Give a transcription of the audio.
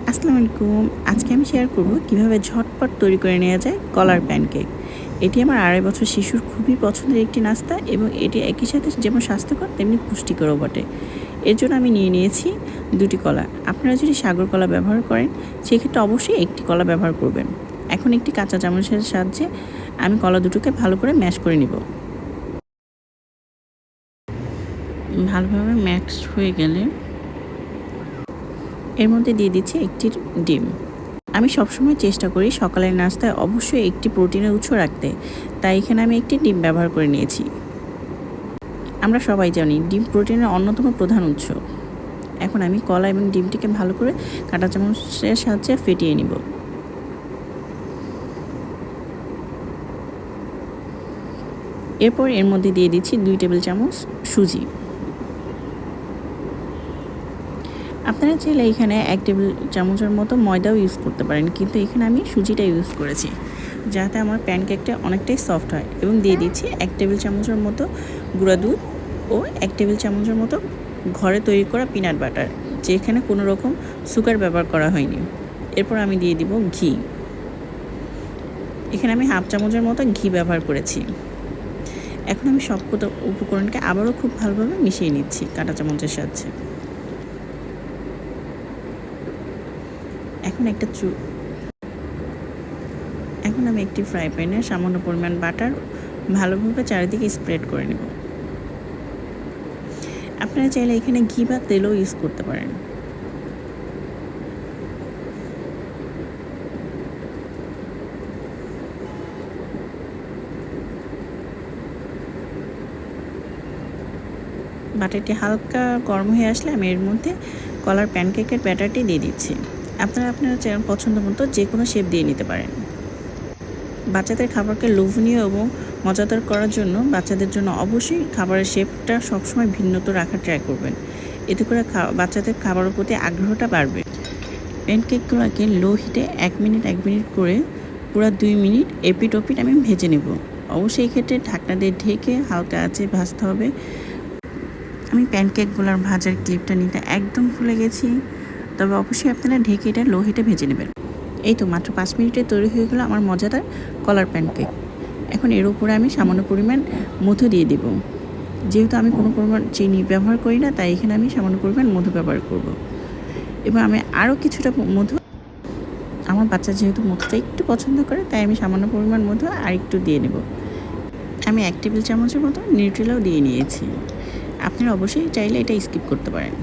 আসসালামু আলাইকুম। আজকে আমি শেয়ার করব কিভাবে ঝটপট তৈরি করে নেওয়া যায় কলার প্যানকেক। এটি আমার ২.৫ বছর শিশুর খুবই পছন্দের একটি নাস্তা এবং এটি একই সাথে যেমন স্বাস্থ্যকর তেমনি পুষ্টিকরও বটে। এর জন্য আমি নিয়ে নিয়েছি ২টি কলা। আপনারা যদি সাগর কলা ব্যবহার করেন সেক্ষেত্রে অবশ্যই একটি কলা ব্যবহার করবেন। এখন একটি কাঁচা চামচের সাহায্যে আমি কলা দুটোকে ভালো করে ম্যাশ করে নিব। ভালোভাবে ম্যাশ হয়ে গেলে এর মধ্যে দিয়ে দিচ্ছি একটি ডিম। আমি সবসময় চেষ্টা করি সকালের নাস্তায় অবশ্যই একটি প্রোটিনের উৎস রাখতে, তাই এখানে আমি একটি ডিম ব্যবহার করে নিয়েছি। আমরা সবাই জানি ডিম প্রোটিনের অন্যতম প্রধান উৎস। এখন আমি কলা এবং ডিমটিকে ভালো করে কাঁটা চামচের সাহায্যে ফেটিয়ে নিব। এরপর এর মধ্যে দিয়ে দিচ্ছি ২ টেবিল চামচ সুজি। আপনারা চাইলে এখানে ১ টেবিল চামচের মতো ময়দাও ইউজ করতে পারেন, কিন্তু এখানে আমি সুজিটা ইউজ করেছি যাতে আমার প্যানকেকটা অনেকটাই সফট হয়। এবং দিয়ে দিচ্ছি ১ টেবিল চামচের মতো গুঁড়া দুধ ও ১ টেবিল চামচের মতো ঘরে তৈরি করা পিনাট বাটার, যেখানে কোনো রকম সুগার ব্যবহার করা হয়নি। এরপর আমি দিয়ে দিব ঘি। এখানে আমি হাফ চামচের মতো ঘি ব্যবহার করেছি। এখন আমি সবকটা উপকরণকে আবারও খুব ভালোভাবে মিশিয়ে নিচ্ছি কাঁটা চামচের সাহায্যে। এখন আমি একটি ফ্রাই প্যানে সামান্য পরিমাণ বাটার ভালোভাবে চারিদিকে স্প্রেড করে নেব। আপনারা চাইলে এখানে ঘি বা তেলও ইউজ করতে পারেন। বাটারটি হালকা গরম হয়ে আসলে আমি এর মধ্যে কলার প্যানকেকের ব্যাটারটি দিয়ে দিচ্ছি। আপনারা পছন্দ মতো যে কোনো শেপ দিয়ে নিতে পারেন। বাচ্চাদের খাবারকে লোভনীয় এবং মজাদার করার জন্য বাচ্চাদের জন্য অবশ্যই খাবারের শেপটা সবসময় ভিন্নতা রাখার ট্রাই করবেন। এতে করে বাচ্চাদের খাবারের প্রতি আগ্রহটা বাড়বে। প্যানকেকগুলোকে লো হিটে ১ মিনিট করে পুরো ২ মিনিট এপিট ওপিট আমি ভেজে নেব। অবশ্যই এই ক্ষেত্রে ঢাকনা দিয়ে ঢেকে হালকা আঁচে ভাজতে হবে। আমি প্যানকেকগুলোর ভাজার ক্লিপটা নিতে একদম ভুলে গেছি, তবে অবশ্যই আপনারা ঢেকে এটা লো হিটে ভেজে নেবেন। এই তো মাত্র ৫ মিনিটে তৈরি হয়ে গেল আমার মজাদার কলার প্যানকেক। এখন এর উপরে আমি সামান্য পরিমাণ মধু দিয়ে দিব। যেহেতু আমি কোনো পরিমাণ চিনি ব্যবহার করি না, তাই এখানে আমি সামান্য পরিমাণ মধু ব্যবহার করব। এবং আমি আরও কিছুটা মধু, আমার বাচ্চা যেহেতু মধুটা একটু পছন্দ করে তাই আমি সামান্য পরিমাণ মধু আর একটু দিয়ে নেব। আমি ১ টেবিল চামচের মতো নিউট্রেলাও দিয়ে নিয়েছি। আপনারা অবশ্যই চাইলে এটা স্কিপ করতে পারেন।